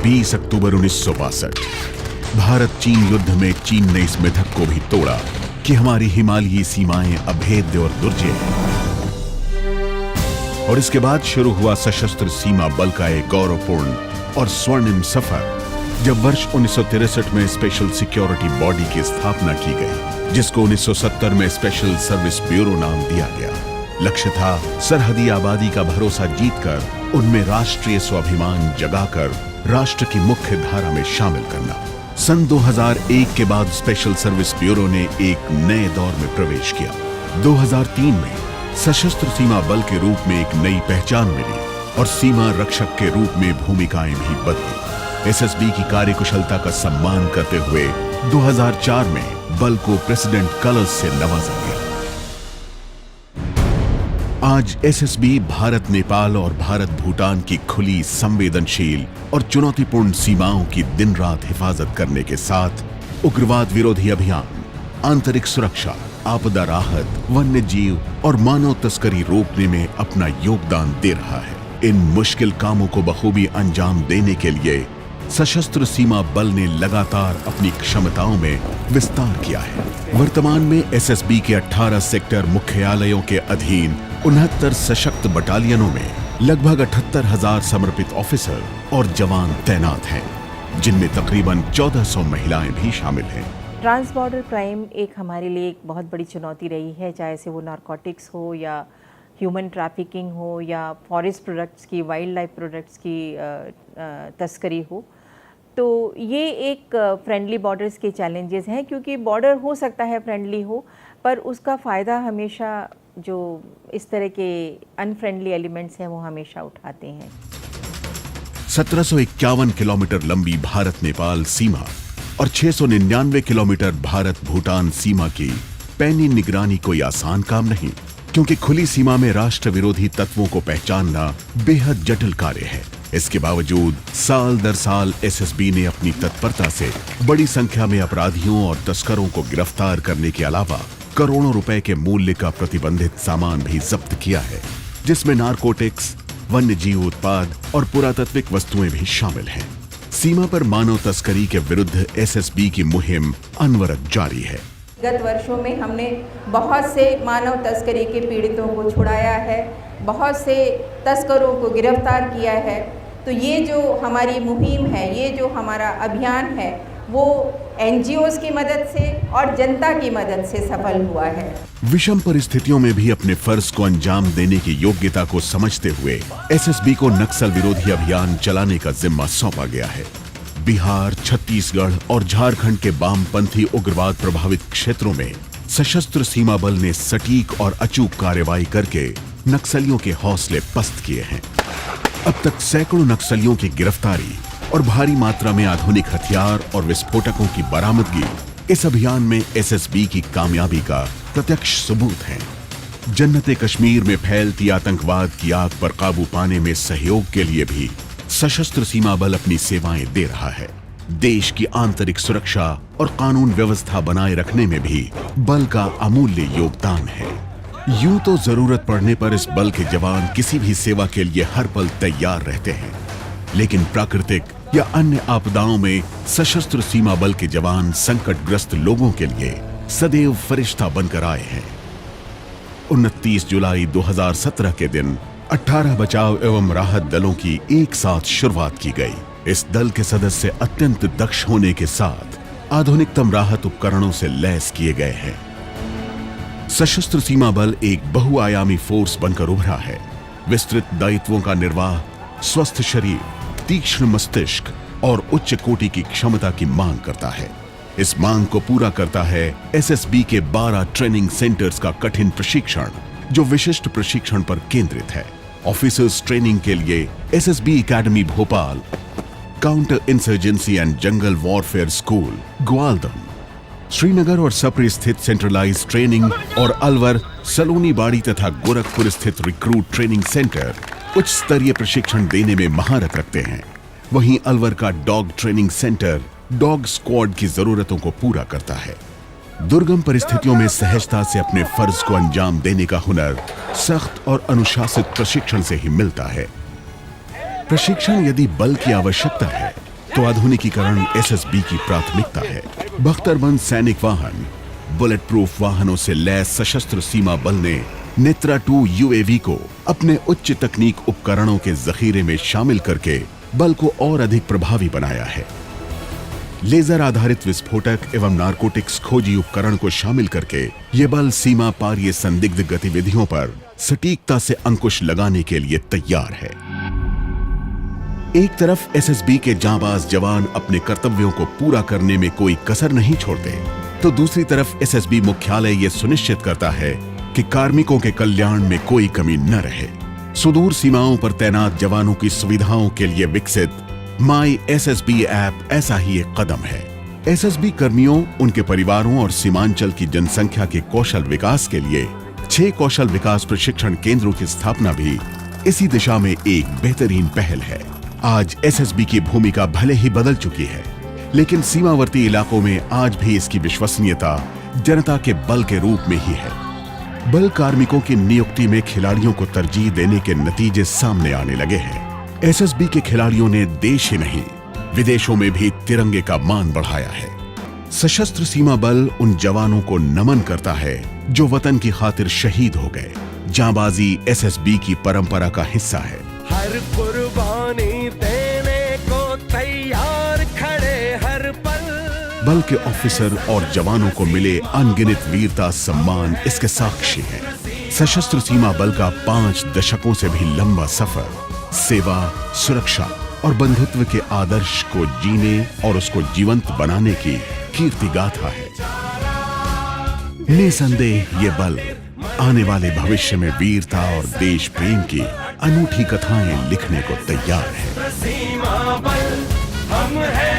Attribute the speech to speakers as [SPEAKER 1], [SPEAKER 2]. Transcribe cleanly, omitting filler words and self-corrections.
[SPEAKER 1] 20 अक्टूबर 1962 भारत चीन युद्ध में चीन ने इस मिथक को भी तोड़ा कि हमारी हिमालयी सीमाएं अभेद्य और दुर्जय हैं। और इसके बाद शुरू हुआ सशस्त्र सीमा बल का एक गौरवपूर्ण और स्वर्णिम सफर, जब वर्ष 1963 में स्पेशल सिक्योरिटी बॉडी की स्थापना की गई, जिसको 1970 में स्पेशल सर्विस ब्यूरो नाम दिया गया। लक्ष्य था सरहदी आबादी का भरोसा जीतकर उनमें राष्ट्रीय स्वाभिमान जगाकर राष्ट्र की मुख्य धारा में शामिल करना। सन 2001 के बाद स्पेशल सर्विस ब्यूरो ने एक नए दौर में प्रवेश किया। 2003 में सशस्त्र सीमा बल के रूप में एक नई पहचान मिली और सीमा रक्षक के रूप में भूमिकाएं भी बदली। एसएसबी की कार्यकुशलता का सम्मान करते हुए 2004 में बल को प्रेसिडेंट कलर्स से नवाजा गया। आज एसएसबी भारत नेपाल और भारत भूटान की खुली, संवेदनशील और चुनौतीपूर्ण सीमाओं की दिन रात हिफाजत करने के साथ उग्रवाद विरोधी अभियान, आंतरिक सुरक्षा, आपदा राहत, वन्य जीव और मानव तस्करी रोकने में अपना योगदान दे रहा है। इन मुश्किल कामों को बखूबी अंजाम देने के लिए सशस्त्र सीमा बल ने लगातार अपनी क्षमताओं में विस्तार किया है। वर्तमान में एसएसबी के 18 सेक्टर मुख्यालयों के अधीन 69 सशक्त बटालियनों में लगभग 78,000 समर्पित ऑफिसर और जवान तैनात हैं, जिनमें तकरीबन 1400 महिलाएं भी शामिल हैं।
[SPEAKER 2] ट्रांस बॉर्डर क्राइम एक हमारे लिए एक बहुत बड़ी चुनौती रही है, चाहे से वो नारकोटिक्स हो या ह्यूमन ट्रैफिकिंग हो या फॉरेस्ट प्रोडक्ट्स की, वाइल्ड लाइफ प्रोडक्ट्स की तस्करी हो। तो ये एक फ्रेंडली बॉर्डर्स के चैलेंजेस हैं, क्योंकि बॉर्डर हो सकता है फ्रेंडली हो, पर उसका फ़ायदा हमेशा जो इस तरह के अनफ्रेंडली एलिमेंट्स हैं वो हमेशा उठाते हैं।
[SPEAKER 1] 1751 किलोमीटर लंबी भारत नेपाल सीमा और 699 किलोमीटर भारत भूटान सीमा की पैनी निगरानी कोई आसान काम नहीं, क्योंकि खुली सीमा में राष्ट्र विरोधी तत्वों को पहचानना बेहद जटिल कार्य है। इसके बावजूद साल दर साल एसएसबी ने अपनी तत्परता से बड़ी संख्या में अपराधियों और तस्करों को गिरफ्तार करने के अलावा करोड़ों रुपए के मूल्य का प्रतिबंधित सामान भी जब्त किया है, जिसमें नारकोटिक्स, वन्य जीव उत्पाद और पुरातात्विक वस्तुएं भी शामिल हैं। सीमा पर मानव तस्करी के विरुद्ध एसएसबी की मुहिम अनवरत जारी है।
[SPEAKER 3] गत वर्षों में हमने बहुत से मानव तस्करी के पीड़ितों को छुड़ाया है, बहुत से तस्करों को गिरफ्तार किया है। तो ये जो हमारी मुहिम है, ये जो हमारा अभियान है, वो एनजीओज की मदद से और जनता की मदद से सफल हुआ है।
[SPEAKER 1] विषम परिस्थितियों में भी अपने फर्ज को अंजाम देने की योग्यता को समझते हुए एसएसबी को नक्सल विरोधी अभियान चलाने का जिम्मा सौंपा गया है। बिहार, छत्तीसगढ़ और झारखंड के वामपंथी उग्रवाद प्रभावित क्षेत्रों में सशस्त्र सीमा बल ने सटीक और अचूक कार्रवाई करके नक्सलियों के हौसले पस्त किए हैं। अब तक सैकड़ों नक्सलियों की गिरफ्तारी और भारी मात्रा में आधुनिक हथियार और विस्फोटकों की बरामदगी इस अभियान में एसएसबी की कामयाबी का प्रत्यक्ष सबूत है। जन्नते कश्मीर में फैलती आतंकवाद की आग पर काबू पाने में सहयोग के लिए भी सशस्त्र सीमा बल अपनी सेवाएं दे रहा है। देश की आंतरिक सुरक्षा और कानून व्यवस्था बनाए रखने में भी बल का अमूल्य योगदान है। यूं तो जरूरत पड़ने पर इस बल के जवान किसी भी सेवा के लिए हर पल तैयार रहते हैं, लेकिन प्राकृतिक या अन्य आपदाओं में सशस्त्र सीमा बल के जवान संकटग्रस्त लोगों के लिए सदैव फरिश्ता बनकर आए हैं। 29 जुलाई 2017 के दिन 18 बचाव एवं राहत दलों की एक साथ शुरुआत की गई। इस दल के सदस्य अत्यंत दक्ष होने के साथ आधुनिकतम राहत उपकरणों से लैस किए गए हैं। सशस्त्र सीमा बल एक बहुआयामी फोर्स बनकर उभरा है। विस्तृत दायित्वों का निर्वाह, स्वस्थ शरीर, तीक्ष्ण मस्तिष्क और उच्च कोटि की क्षमता की मांग करता है। इस मांग को पूरा करता है एसएसबी के 12 ट्रेनिंग सेंटर्स का कठिन प्रशिक्षण, जो विशिष्ट प्रशिक्षण पर केंद्रित है। ऑफिसर्स ट्रेनिंग के लिए SSB academy Bhopal, counter insurgency and jungle warfare school Gwaldam, Srinagar और सप्री स्थित सेंट्रलाइज ट्रेनिंग और अलवर, सलोनी बाड़ी तथा गोरखपुर स्थित रिक्रूट ट्रेनिंग सेंटर उच्च स्तरीय प्रशिक्षण देने में महारत रखते हैं। वहीं अलवर का dog training centre dog squad की जरूरतों को पूरा करता है। दुर्गम परिस्थितियों में सहजता से अपने फर्ज को अंजाम देने का हुनर सख्त और अनुशासित प्रशिक्षण से ही मिलता है। प्रशिक्षण यदि बल की आवश्यकता है तो आधुनिकीकरण एसएसबी की प्राथमिकता है। बख्तरबंद सैनिक वाहन, बुलेट प्रूफ वाहनों से लैस सशस्त्र सीमा बल ने नेत्रा 2 यूएवी को अपने उच्च तकनीक उपकरणों के जखीरे में शामिल करके बल को और अधिक प्रभावी बनाया है। लेजर आधारित विस्फोटक एवं नारकोटिक्स खोजी उपकरण को शामिल करके ये बल सीमा पार ये संदिग्ध गतिविधियों पर सटीकता से अंकुश लगाने के लिए तैयार है। एक तरफ एसएसबी के जांबाज जवान अपने कर्तव्यों को पूरा करने में कोई कसर नहीं छोड़ते, तो दूसरी तरफ एसएसबी मुख्यालय ये सुनिश्चित करता है कि कार्मिकों के कल्याण में कोई कमी न रहे। सुदूर सीमाओं पर तैनात जवानों की सुविधाओं के लिए विकसित माई एसएसबी ऐप ऐसा ही एक कदम है। एसएसबी कर्मियों, उनके परिवारों और सीमांचल की जनसंख्या के कौशल विकास के लिए 6 कौशल विकास प्रशिक्षण केंद्रों की स्थापना भी इसी दिशा में एक बेहतरीन पहल है। आज एसएसबी की भूमिका भले ही बदल चुकी है, लेकिन सीमावर्ती इलाकों में आज भी इसकी विश्वसनीयता जनता के बल के रूप में ही है। बल कार्मिकों की नियुक्ति में खिलाड़ियों को तरजीह देने के नतीजे सामने आने लगे हैं। एसएसबी के खिलाड़ियों ने देश ही नहीं, विदेशों में भी तिरंगे का मान बढ़ाया है। सशस्त्र सीमा बल उन जवानों को नमन करता है जो वतन की खातिर शहीद हो गए। जांबाजी एसएसबी की परंपरा का हिस्सा है।
[SPEAKER 4] हर कुर्बानी देने को तैयार खड़े हर पल।
[SPEAKER 1] बल के ऑफिसर और जवानों को मिले अनगिनत वीरता सम्मान इसके साक्षी हैं। सशस्त्र सीमा बल का 5 दशकों से भी लंबा सफर सेवा, सुरक्षा और बंधुत्व के आदर्श को जीने और उसको जीवंत बनाने की कीर्ति गाथा है। निसंदेह ये बल आने वाले भविष्य में वीरता और देश प्रेम की अनूठी कथाएं लिखने को तैयार है।
[SPEAKER 4] सीमा बल हम है।